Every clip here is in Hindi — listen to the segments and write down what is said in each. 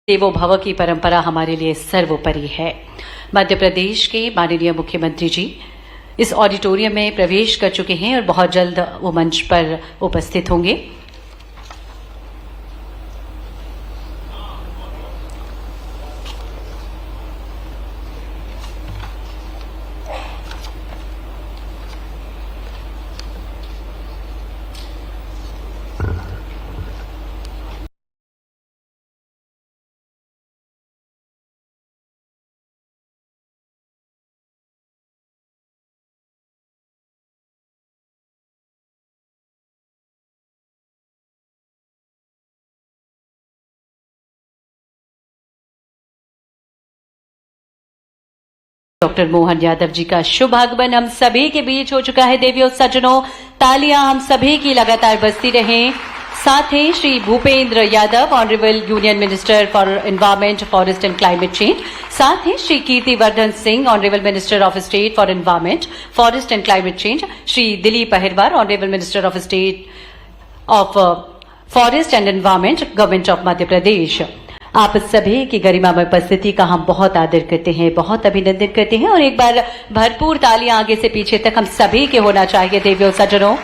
देवो भव की परंपरा हमारे लिए सर्वोपरि है। मध्य प्रदेश के माननीय मुख्यमंत्री जी इस ऑडिटोरियम में प्रवेश कर चुके हैं और बहुत जल्द वो मंच पर उपस्थित होंगे। डॉक्टर मोहन यादव जी का शुभ आगमन हम सभी के बीच हो चुका है। देवियों सज्जनों, तालियां हम सभी की लगातार बजती रहें। साथ ही Shri Bhupender Yadav, honourable union minister for environment, forest and climate change. साथ ही Shri Kirtivardhan Singh, honourable minister of state for environment, forest and climate change. Shri Dilip Ahirwar, honourable minister of state of forest and environment, government of Madhya Pradesh. आप सभी की गरिमामय उपस्थिति का हम बहुत आदर करते हैं, बहुत अभिनंदन करते हैं और एक बार भरपूर तालियां आगे से पीछे तक हम सभी के होना चाहिए। देवियों सज्जनों,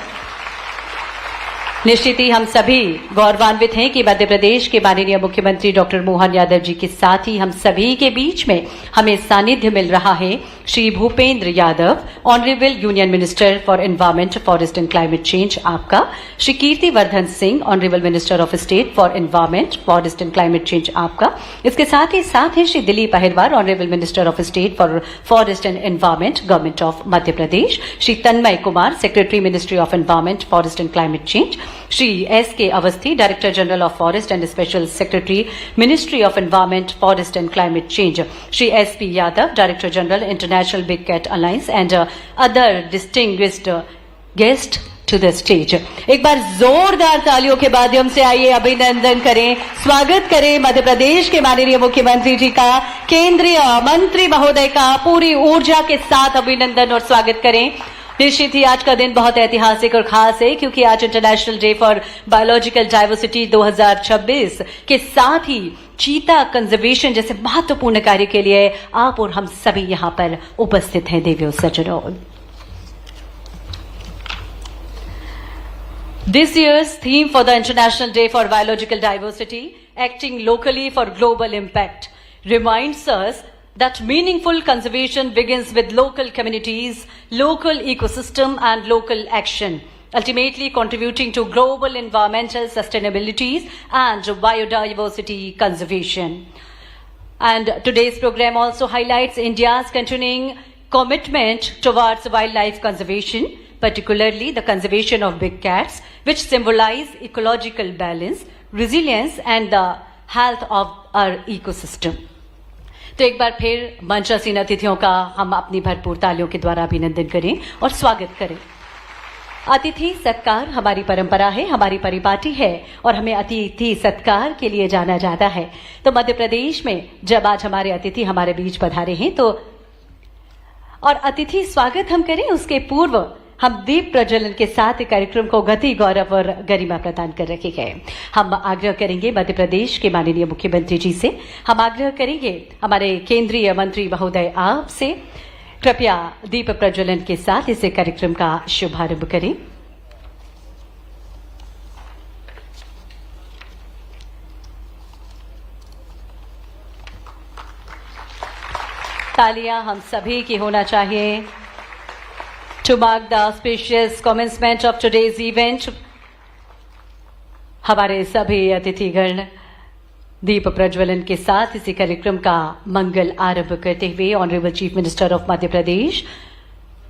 निश्चित ही हम सभी गौरवान्वित हैं कि मध्य प्रदेश के माननीय मुख्यमंत्री डॉक्टर मोहन यादव जी के साथ ही हम सभी के बीच में हमें सानिध्य मिल रहा है Shri Bhupender Yadav, honourable union minister for environment, forest and climate change आपका। Shri Kirtivardhan Singh, honourable minister of state for environment, forest and climate change आपका। इसके साथ ही Shri Dilip Ahirwar, honourable minister of state for forest and environment, government of Madhya Pradesh. Shri Tanmay Kumar, secretary ministry of environment, forest and climate change. Shri S.K. Awasthi, director general of forest and special secretary, ministry of environment, forest and climate change. Shri S.P. Yadav, director general, international big cat alliance and other distinguished guest to the stage. एक बार जोरदार तालियों के माध्यम से आइए अभिनंदन करें, स्वागत करें मध्य प्रदेश के माननीय मुख्यमंत्री जी का, केंद्रीय मंत्री महोदय का पूरी ऊर्जा के साथ अभिनंदन और स्वागत करें। निश्चित ही आज का दिन बहुत ऐतिहासिक और खास है क्योंकि आज international day for biological diversity 2026 के साथ ही चीता कंजर्वेशन जैसे महत्वपूर्ण कार्य के लिए आप और हम सभी यहाँ पर उपस्थित हैं। देवियों सज्जनों, this year's theme for the International Day for Biological Diversity, Acting Locally for Global Impact, reminds us that meaningful conservation begins with local communities, local ecosystem and local action, ultimately contributing to global environmental sustainability and biodiversity conservation. And today's program also highlights India's continuing commitment towards wildlife conservation, particularly the conservation of big cats, which symbolize ecological balance, resilience and the health of our ecosystem. तो एक बार फिर मंचासीन अतिथियों का हम अपनी भरपूर तालियों के द्वारा अभिनंदन करें और स्वागत करें। अतिथि सत्कार हमारी परंपरा है, हमारी परिपाटी है और हमें अतिथि सत्कार के लिए जाना जाता है। तो मध्य प्रदेश में जब आज हमारे अतिथि हमारे बीच पधारे हैं तो और अतिथि स्वागत हम करें, उसके पूर्व हम दीप प्रज्वलन के साथ कार्यक्रम को गति, गौरव और गरिमा प्रदान कर रखे हैं। हम आग्रह करेंगे मध्य प्रदेश के माननीय मुख्यमंत्री जी से, हम आग्रह करेंगे हमारे केंद्रीय मंत्री महोदय आपसे, कृपया दीप प्रज्वलन के साथ इस कार्यक्रम का शुभारंभ करें। तालियां हम सभी की होना चाहिए। To mark the auspicious commencement of today's event, हमारे सभी अतिथिगण दीप प्रज्वलन के साथ इसी कार्यक्रम का मंगल आरंभ करते हुए honourable chief minister of Madhya Pradesh,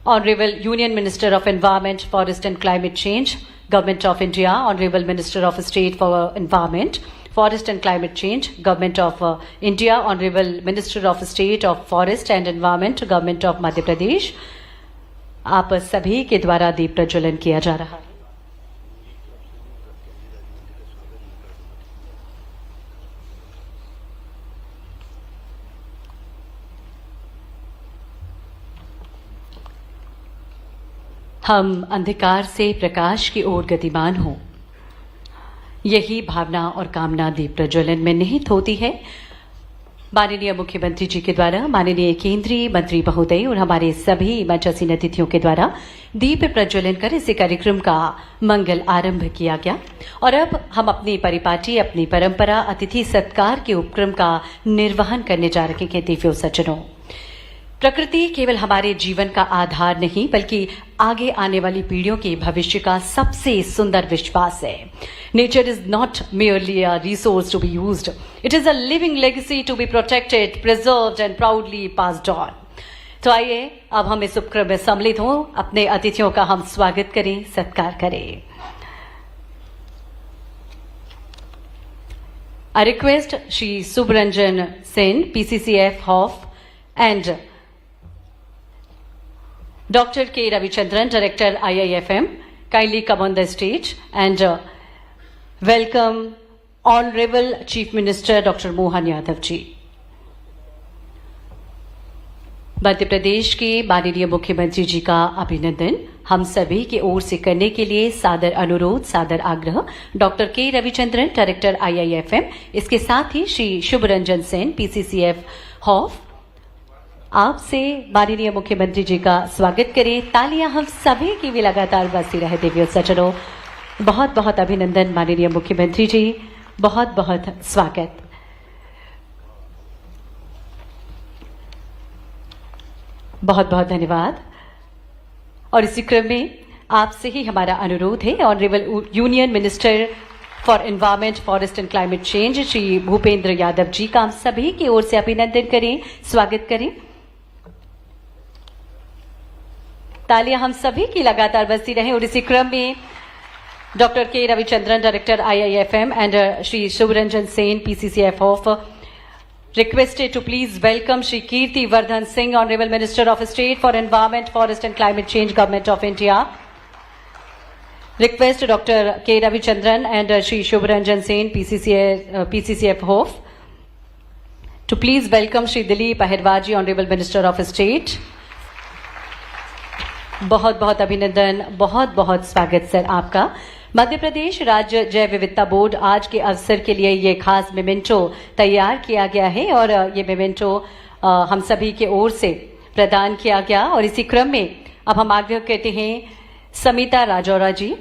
honourable union minister of environment, forest and climate change, government of India, honourable minister of state for environment, forest and climate change, government of India, honourable minister of state of forest and environment, government of Madhya Pradesh, आप सभी के द्वारा दीप प्रज्वलन किया जा रहा है। हम अंधकार से प्रकाश की ओर गतिमान हों, यही भावना और कामना दीप प्रज्वलन में निहित होती है। माननीय मुख्यमंत्री जी के द्वारा, माननीय केंद्रीय मंत्री महोदय और हमारे सभी मंचासीन अतिथियों के द्वारा दीप प्रज्वलन कर इस कार्यक्रम का मंगल आरंभ किया गया। और अब हम अपनी परिपाटी, अपनी परंपरा, अतिथि सत्कार के उपक्रम का निर्वहन करने जा रहे हैं। दिव्यो सज्जनों, प्रकृति केवल हमारे जीवन का आधार नहीं बल्कि आगे आने वाली पीढ़ियों के भविष्य का सबसे सुंदर विश्वास है। Nature is not merely a resource to be used. It is a living legacy to be protected, preserved and proudly passed on. तो आइए अब हम इस उपक्रम में सम्मिलित हों, अपने अतिथियों का हम स्वागत करें, सत्कार करें। I request Shri Subranjan Sen, PCCF HOF, and Dr. K. Ravichandran, Director IIFM, kindly come on the stage and welcome Honorable Chief Minister Dr. Mohan Yadav जी। मध्य प्रदेश के माननीय मुख्यमंत्री जी का अभिनंदन हम सभी की ओर से करने के लिए सादर अनुरोध, सादर आग्रह डॉक्टर के रविचंद्रन, डायरेक्टर IIFM, इसके साथ ही श्री शुभरंजन सेन, PCCF HOF, आपसे माननीय मुख्यमंत्री जी का स्वागत करें। तालियां हम सभी की भी लगातार बजती रहे। दिव्य सज्जनों, बहुत बहुत अभिनंदन माननीय मुख्यमंत्री जी, बहुत बहुत स्वागत। बहुत बहुत धन्यवाद। और इसी क्रम में आपसे ही हमारा अनुरोध है, honourable union minister for environment, forest and climate change Shri Bhupender Yadav ji का हम सभी की ओर से अभिनंदन करें, स्वागत करें। तालियां हम सभी की लगातार बजती रहें। और इसी क्रम में डॉक्टर के Ravichandran, director IIFM, and Shri Subranjan Sen, PCCF HOF, requested to please welcome Shri Kirti Vardhan Singh, Honorable Minister of State for Environment, Forest and Climate Change, Government of India. Request Dr. K. Ravichandran and Shri Subranjan Sen, PCCF HOF, to please welcome Shri Dilip Ahirwar ji, Honorable Minister of State. बहुत बहुत अभिनंदन, बहुत बहुत स्वागत सर आपका। मध्य प्रदेश राज्य जैव विविधता बोर्ड आज के अवसर के लिए ये खास मेमेंटो तैयार किया गया है और ये मेमेंटो हम सभी के ओर से प्रदान किया गया। और इसी क्रम में अब हम आग्रह करते हैं Samita Rajora ji,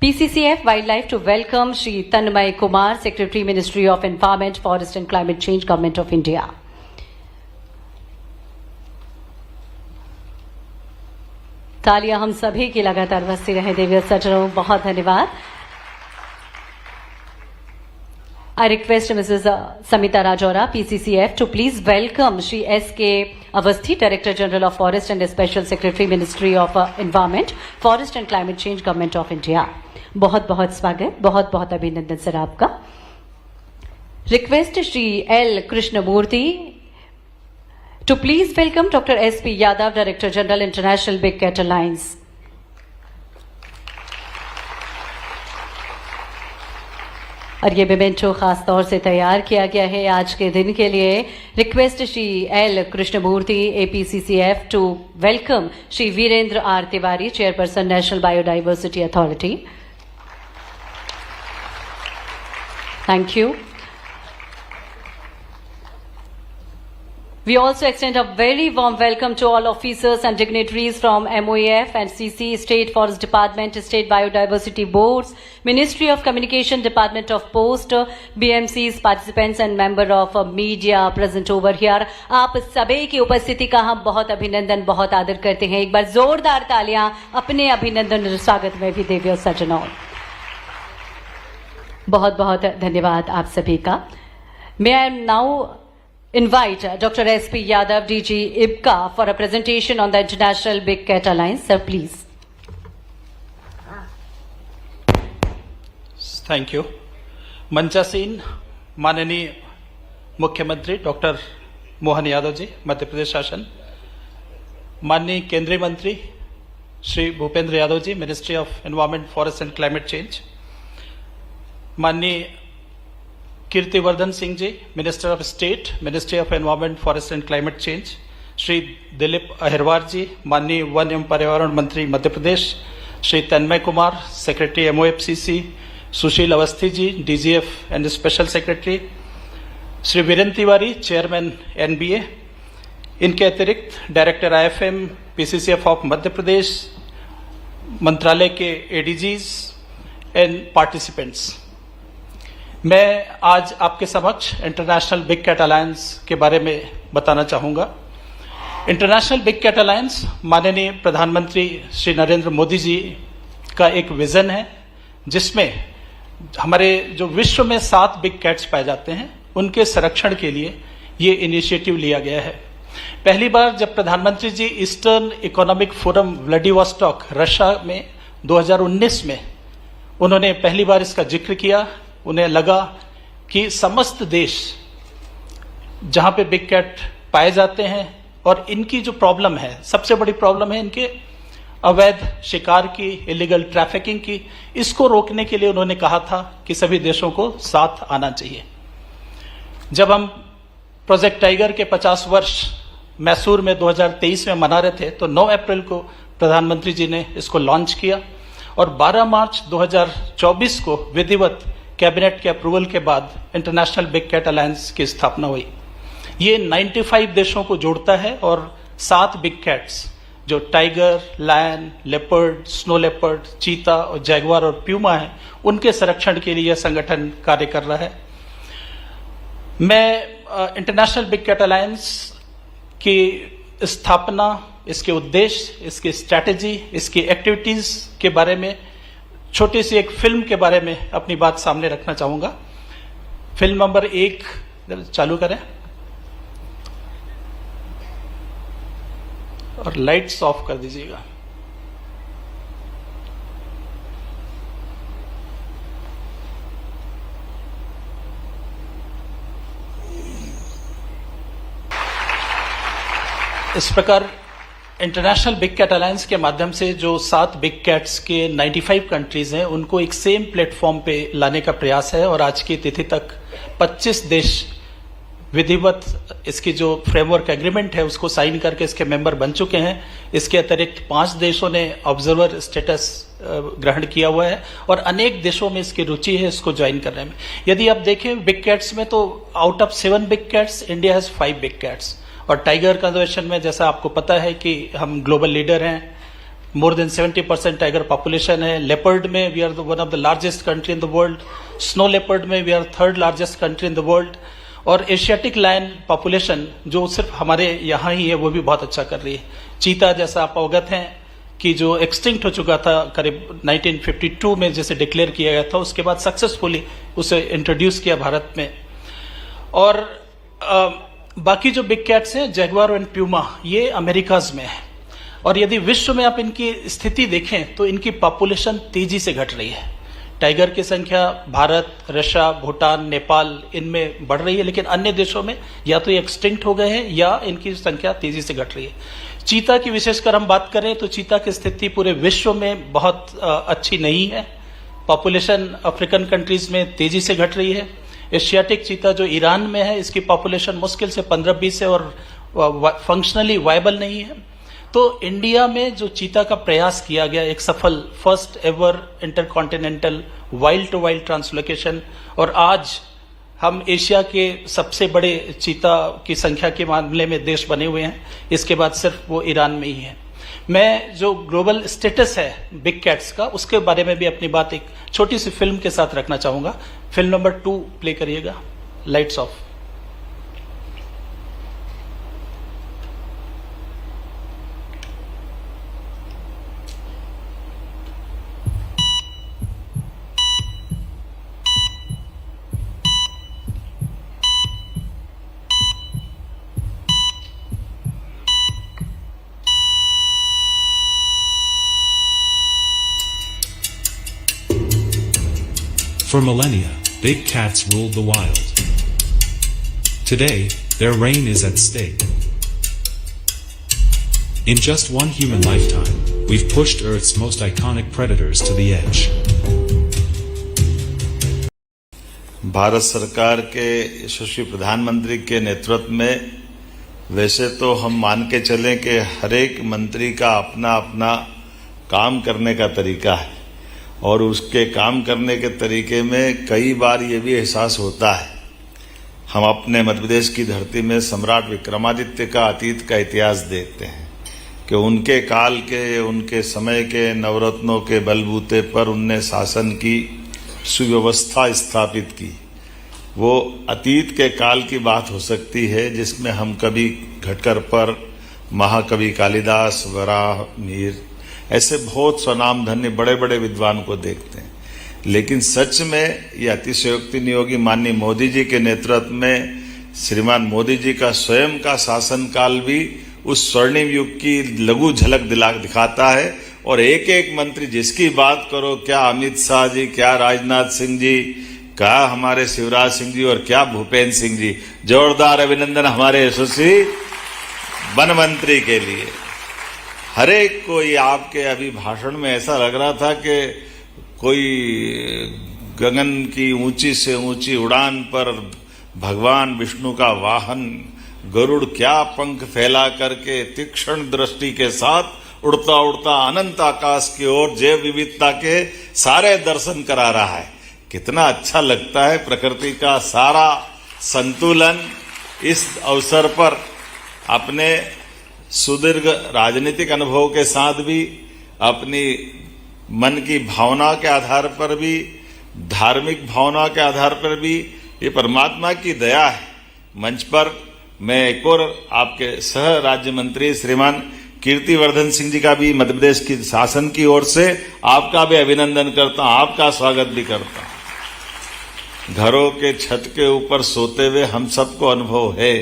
PCCF wild life, to welcome Shri Tanmay Kumar, secretary, ministry of environment, forest and climate change, government of India. तालियां हम सभी की लगातार बजती रहे। देवी सज्जनों, बहुत धन्यवाद। I request Mrs. Samita Rajora, PCCF, to please welcome Shri S.K. Avasthi, Director General of Forest and Special Secretary, Ministry of Environment, Forest and Climate Change, Government of India. बहुत बहुत स्वागत, बहुत बहुत अभिनंदन सर आपका। Request Shri L. Krishnamurthy to please welcome Dr. S.P. Yadav, Director General, International Big Cat Alliance. और ये मेमेंटो खास तौर से तैयार किया गया है आज के दिन के लिए। Request Shri L Krishnamurthy, APCCF, to welcome Shri Virendra R Tiwari, chairperson, national biodiversity authority. Thank you. We also extend a very warm welcome to all officers and dignitaries from MOAF and CC, State Forest Department, State Biodiversity Boards, Ministry of Communication, Department of Post, BMCs, participants and member of media present over here. आप सभी की उपस्थिति का हम बहुत अभिनंदन, बहुत आदर करते हैं। एक बार जोरदार तालियां अपने अभिनंदन स्वागत में भी देवी और सज्जनों, बहुत बहुत धन्यवाद आप सभी का। May I now invite Dr. S.P. Yadav, DG IBCA, for a presentation on the International Big Cat Alliance. Sir, please. Thank you. मंचासीन माननीय मुख्यमंत्री डॉक्टर मोहन यादव जी, मध्य प्रदेश शासन, माननीय केंद्रीय मंत्री Shri Bhupender Yadav ji, ministry of environment, forest and climate change, माननीय Kirtivardhan Singh ji, minister of state, ministry of environment, forest and climate change, Shri Dilip Ahirwar ji, माननीय वन एवं पर्यावरण मंत्री Madhya Pradesh, Shri Tanmay Kumar, secretary MOFCC, Sushil Awasthi ji, DGF and special secretary, Shri Virendra Tiwari, chairman NBA, इनके अतिरिक्त director IFM, PCCF of Madhya प्रदेश, मंत्रालय के एडीजीज एंड पार्टिसिपेंट्स। मैं आज आपके समक्ष इंटरनेशनल बिग कैट अलायंस के बारे में बताना चाहूँगा। इंटरनेशनल बिग कैट अलायंस माननीय प्रधानमंत्री श्री नरेंद्र मोदी जी का एक विजन है, जिसमें हमारे जो विश्व में 7 बिग कैट्स पाए जाते हैं, उनके संरक्षण के लिए ये इनिशिएटिव लिया गया है। पहली बार जब प्रधानमंत्री जी Eastern Economic Forum Vladivostok Russia में 2019 में उन्होंने पहली बार इसका जिक्र किया। उन्हें लगा कि समस्त देश जहां पे बिग कैट पाए जाते हैं और इनकी जो प्रॉब्लम है, सबसे बड़ी प्रॉब्लम है इनके अवैध शिकार की, इलीगल ट्रैफिकिंग की, इसको रोकने के लिए उन्होंने कहा था कि सभी देशों को साथ आना चाहिए। जब हम प्रोजेक्ट टाइगर के 50 वर्ष मैसूर में 2023 में मना रहे थे, तो 9 अप्रैल को प्रधानमंत्री जी ने इसको लॉन्च किया और 12 मार्च 2024 को विधिवत कैबिनेट के अप्रूवल के बाद इंटरनेशनल बिग कैट अलायंस की स्थापना हुई। ये 95 देशों को जोड़ता है और 7 बिग कैट्स जो tiger, lion, leopard, snow leopard, cheetah और जैगवार और प्यूमा है, उनके संरक्षण के लिए यह संगठन कार्य कर रहा है। मैं इंटरनेशनल बिग कैट अलायंस की स्थापना, इसके उद्देश्य, इसकी स्ट्रैटेजी, इसकी एक्टिविटीज के बारे में छोटी सी एक फिल्म के बारे में अपनी बात सामने रखना चाहूंगा। फिल्म नंबर 1 चालू करें और लाइट्स ऑफ कर दीजिएगा। इस प्रकार इंटरनेशनल बिग कैट अलायंस के माध्यम से जो 7 बिग कैट्स के 95 कंट्रीज हैं, उनको एक सेम प्लेटफॉर्म पे लाने का प्रयास है और आज की तिथि तक 25 देश विधिवत इसकी जो फ्रेमवर्क एग्रीमेंट है उसको साइन करके इसके मेंबर बन चुके हैं। इसके अतिरिक्त 5 देशों ने ऑब्जर्वर स्टेटस ग्रहण किया हुआ है और अनेक देशों में इसकी रुचि है इसको ज्वाइन करने में। यदि आप देखें बिग कैट्स में, तो out of 7 big cats India has 5 big cats. और टाइगर कंजर्वेशन में जैसा आपको पता है कि हम ग्लोबल लीडर हैं, मोर देन 70% टाइगर पॉपुलेशन है। लेपर्ड में we are one of the largest country in the world. Snow leopard में we are 3rd largest country in the world. और एशियाटिक लायन पॉपुलेशन जो सिर्फ हमारे यहाँ ही है, वो भी बहुत अच्छा कर रही है। चीता, जैसा आप अवगत हैं कि जो एक्सटिंक्ट हो चुका था करीब 1952 में, जैसे डिक्लेयर किया गया था, उसके बाद सक्सेसफुली उसे इंट्रोड्यूस किया भारत में। और बाकी जो बिग कैट्स हैं, जैगवार एंड प्यूमा, ये अमेरिकाज में है। और यदि विश्व में आप इनकी स्थिति देखें तो इनकी पॉपुलेशन तेजी से घट रही है। टाइगर की संख्या भारत, रशिया, भूटान, नेपाल, इनमें बढ़ रही है, लेकिन अन्य देशों में या तो ये एक्सटिंक्ट हो गए हैं या इनकी संख्या तेजी से घट रही है। चीता की विशेषकर हम बात करें तो चीता की स्थिति पूरे विश्व में बहुत अच्छी नहीं है। पॉपुलेशन अफ्रीकन कंट्रीज में तेजी से घट रही है। एशियाटिक चीता जो ईरान में है, इसकी पॉपुलेशन मुश्किल से 15-20 है और फंक्शनली वायबल नहीं है। तो इंडिया में जो चीता का प्रयास किया गया, एक सफल first ever intercontinental wild to wild translocation, और आज हम एशिया के सबसे बड़े चीता की संख्या के मामले में देश बने हुए हैं। इसके बाद सिर्फ वो ईरान में ही है। मैं जो ग्लोबल स्टेटस है बिग कैट्स का, उसके बारे में भी अपनी बात एक छोटी सी फिल्म के साथ रखना चाहूंगा। फिल्म नंबर 2 प्ले करिएगा, lights off. For millennia, big cats ruled the wild. Today, their reign is at stake. In just one human lifetime, we've pushed Earth's most iconic predators to the edge. Bharat सरकार के यशस्वी प्रधानमंत्री के नेतृत्व में वैसे तो हम मान के चलें कि हर एक मंत्री का अपना अपना काम करने का तरीका है, और उसके काम करने के तरीके में कई बार ये भी एहसास होता है। हम अपने मध्य प्रदेश की धरती में सम्राट विक्रमादित्य का अतीत का इतिहास देखते हैं कि उनके काल के, उनके समय के नवरत्नों के बलबूते पर उनने शासन की सुव्यवस्था स्थापित की। वो अतीत के काल की बात हो सकती है जिसमें हम कभी घटकर पर महाकवि कालिदास, वराह, मीर ऐसे बहुत स्वनामधन्य बड़े बड़े विद्वान को देखते हैं। लेकिन सच में ये अतिशयोक्ति नियोगी माननीय मोदी जी के नेतृत्व में श्रीमान मोदी जी का स्वयं का शासनकाल भी उस स्वर्णिम युग की लघु झलक दिखाता है। और एक एक मंत्री जिसकी बात करो, क्या अमित शाह जी, क्या राजनाथ सिंह जी, क्या हमारे शिवराज सिंह जी और क्या भूपेंद्र सिंह जी, जोरदार अभिनंदन हमारे यशस्वी वन मंत्री के लिए। हर एक को ये आपके अभी भाषण में ऐसा लग रहा था कि कोई गगन की ऊंची से ऊंची उड़ान पर भगवान विष्णु का वाहन गरुड़ क्या पंख फैला करके तीक्ष्ण दृष्टि के साथ उड़ता उड़ता अनंत आकाश की ओर जैव विविधता के सारे दर्शन करा रहा है। कितना अच्छा लगता है। प्रकृति का सारा संतुलन इस अवसर पर अपने सुदीर्घ राजनीतिक अनुभव के साथ भी, अपनी मन की भावना के आधार पर भी, धार्मिक भावना के आधार पर भी, ये परमात्मा की दया है। मंच पर मैं एक और आपके सह राज्य मंत्री श्रीमान कीर्तिवर्धन सिंह जी का भी मध्य प्रदेश की शासन की ओर से आपका भी अभिनंदन करता हूं, आपका स्वागत भी करता हूं। घरों के छत के ऊपर सोते हुए हम सबको अनुभव है,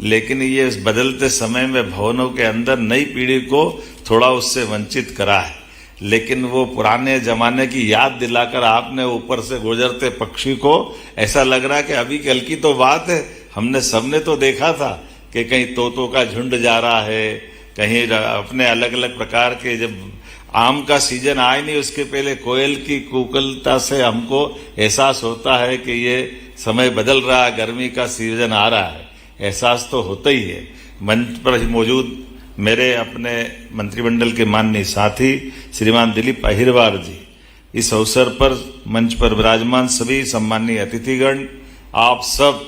लेकिन ये बदलते समय में भवनों के अंदर नई पीढ़ी को थोड़ा उससे वंचित करा है। लेकिन वो पुराने जमाने की याद दिलाकर आपने ऊपर से गुजरते पक्षी को ऐसा लग रहा है कि अभी कल की तो बात है, हमने सबने तो देखा था कि कहीं तोतों का झुंड जा रहा है, कहीं अपने अलग अलग प्रकार के, जब आम का सीजन आए नहीं उसके पहले कोयल की कुकलता से हमको एहसास होता है कि ये समय बदल रहा है, गर्मी का सीजन आ रहा है। एहसास तो होता ही है। मंच पर मौजूद मेरे अपने मंत्रिमंडल के माननीय साथी श्रीमान दिलीप अहिरवार जी, इस अवसर पर मंच पर विराजमान सभी सम्मानीय अतिथिगण, आप सब,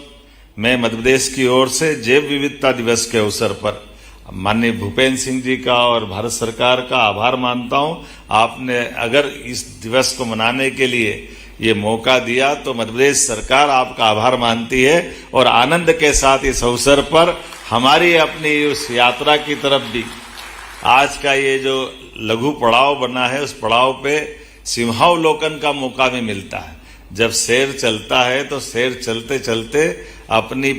मैं मध्य प्रदेश की ओर से जैव विविधता दिवस के अवसर पर माननीय भूपेंद्र सिंह जी का और भारत सरकार का आभार मानता हूं। आपने अगर इस दिवस को मनाने के लिए ये मौका दिया तो मध्य प्रदेश सरकार आपका आभार मानती है और आनंद के साथ इस अवसर पर हमारी अपनी उस यात्रा की तरफ भी आज का ये जो लघु पड़ाव बना है उस पड़ाव पे सिंहावलोकन का मौका भी मिलता है। जब शेर चलता है तो शेर चलते चलते अपनी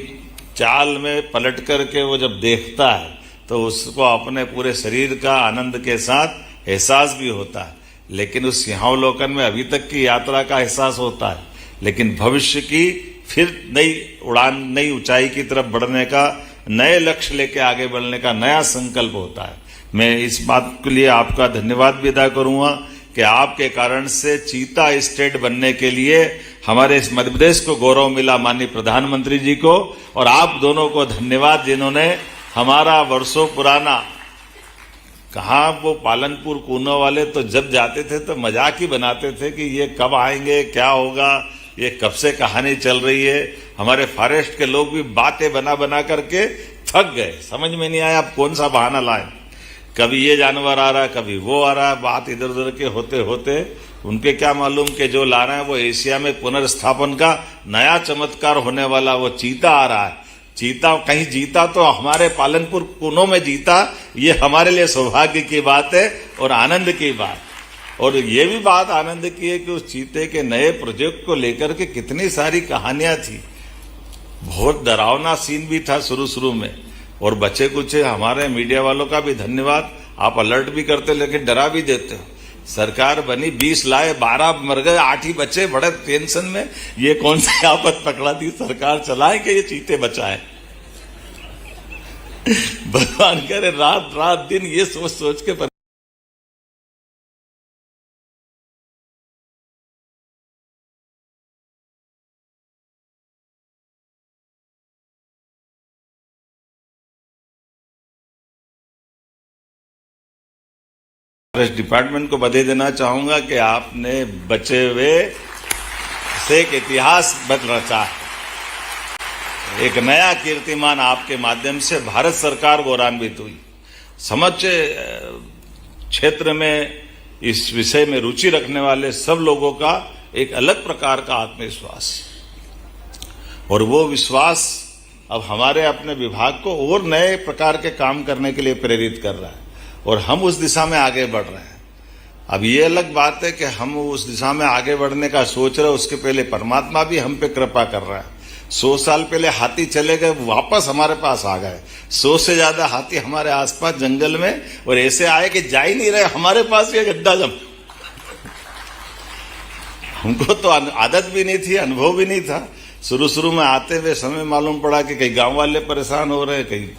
चाल में पलट करके वो जब देखता है तो उसको अपने पूरे शरीर का आनंद के साथ एहसास भी होता है। लेकिन उस सिंहावलोकन में अभी तक की यात्रा का एहसास होता है, लेकिन भविष्य की फिर नई उड़ान, नई ऊंचाई की तरफ बढ़ने का, नए लक्ष्य लेके आगे बढ़ने का नया संकल्प होता है। मैं इस बात के लिए आपका धन्यवाद भी अदा करूंगा कि आपके कारण से चीता स्टेट बनने के लिए हमारे इस मध्य प्रदेश को गौरव मिला, माननीय प्रधानमंत्री जी को और आप दोनों को धन्यवाद, जिन्होंने हमारा वर्षों पुराना, कहाँ वो पालनपुर कूनो वाले तो जब जाते थे तो मजाक ही बनाते थे कि ये कब आएंगे, क्या होगा, ये कब से कहानी चल रही है। हमारे फॉरेस्ट के लोग भी बातें बना बना करके थक गए, समझ में नहीं आया अब कौन सा बहाना लाए। कभी ये जानवर आ रहा है, कभी वो आ रहा है, बात इधर उधर के होते होते उनके क्या मालूम कि जो ला रहे हैं वो एशिया में पुनर्स्थापन का नया चमत्कार होने वाला वो चीता आ रहा है। चीता कहीं जीता तो हमारे पालनपुर कूनो में जीता, ये हमारे लिए सौभाग्य की बात है और आनंद की बात। और ये भी बात आनंद की है कि उस चीते के नए प्रोजेक्ट को लेकर के कितनी सारी कहानियां थी। बहुत डरावना सीन भी था शुरू में, और बचे कुछ हमारे मीडिया वालों का भी धन्यवाद, आप अलर्ट भी करते लेकिन डरा भी देते हो। सरकार बनी, 20 लाए, 12 मर गए, 8 ही बचे, बड़े टेंशन में। ये कौन सी आफत पकड़ा थी सरकार चलाए कि ये चीते बचाए। भगवान करे रात रात दिन ये सोच सोच के फॉरेस्ट डिपार्टमेंट को बधाई देना चाहूंगा कि आपने बचे हुए से एक इतिहास रचा है। एक नया कीर्तिमान आपके माध्यम से भारत सरकार गौरवान्वित हुई। समूचे क्षेत्र में इस विषय में रुचि रखने वाले सब लोगों का एक अलग प्रकार का आत्मविश्वास, और वो विश्वास अब हमारे अपने विभाग को और नए प्रकार के काम करने के लिए प्रेरित कर रहा है, और हम उस दिशा में आगे बढ़ रहे हैं। अब ये अलग बात है कि हम उस दिशा में आगे बढ़ने का सोच रहे हैं, उसके पहले परमात्मा भी हम पे कृपा कर रहा है। 100 साल पहले हाथी चले गए, वापस हमारे पास आ गए। 100 से ज्यादा हाथी हमारे आसपास जंगल में, और ऐसे आए कि जा ही नहीं रहे, हमारे पास ये गड्ढा जम। हमको तो आदत भी नहीं थी, अनुभव भी नहीं था। शुरू में आते हुए समय मालूम पड़ा कि कई गांव वाले परेशान हो रहे, कई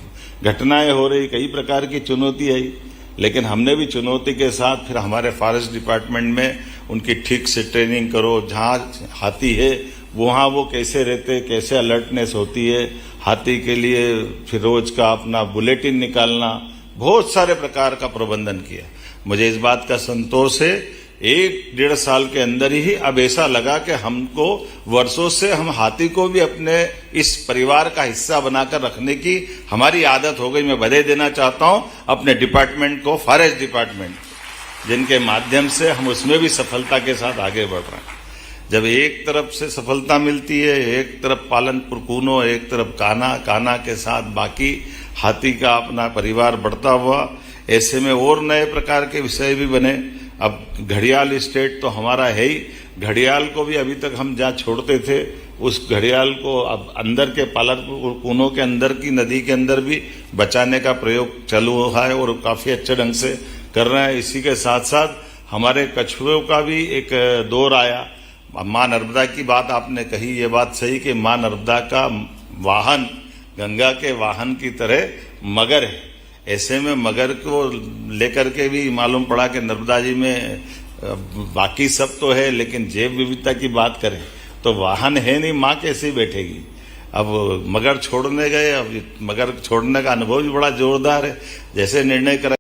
घटनाएं हो रही, कई प्रकार की चुनौती आई। लेकिन हमने भी चुनौती के साथ फिर हमारे फॉरेस्ट डिपार्टमेंट में उनकी ठीक से ट्रेनिंग करो, जहाँ हाथी है वहाँ वो कैसे रहते, कैसे अलर्टनेस होती है हाथी के लिए, फिर रोज का अपना बुलेटिन निकालना, बहुत सारे प्रकार का प्रबंधन किया। मुझे इस बात का संतोष है, 1-1.5 साल के अंदर ही अब ऐसा लगा कि हमको वर्षों से हम हाथी को भी अपने इस परिवार का हिस्सा बनाकर रखने की हमारी आदत हो गई। मैं बधाई देना चाहता हूं अपने डिपार्टमेंट को, फॉरेस्ट डिपार्टमेंट, जिनके माध्यम से हम उसमें भी सफलता के साथ आगे बढ़ रहे हैं। जब एक तरफ से सफलता मिलती है, एक तरफ पालन पुरकूनो, एक तरफ काना के साथ बाकी हाथी का अपना परिवार बढ़ता हुआ, ऐसे में और नए प्रकार के विषय भी बने। अब घड़ियाल स्टेट तो हमारा है ही, घड़ियाल को भी अभी तक हम जहाँ छोड़ते थे, उस घड़ियाल को अब अंदर के पालन पुरकूनो के अंदर की नदी के अंदर भी बचाने का प्रयोग चालू हुआ है, और काफी अच्छे ढंग से कर रहे हैं। इसी के साथ साथ हमारे कछुओं का भी एक दौर आया। माँ नर्मदा की बात आपने कही, ये बात सही कि माँ नर्मदा का वाहन गंगा के वाहन की तरह मगर है। ऐसे में मगर को लेकर के भी मालूम पड़ा कि नर्मदा जी में बाकी सब तो है, लेकिन जैव विविधता की बात करें तो वाहन है नहीं, माँ कैसे बैठेगी। अब मगर छोड़ने गए, अब मगर छोड़ने का अनुभव भी बड़ा जोरदार है। जैसे निर्णय करा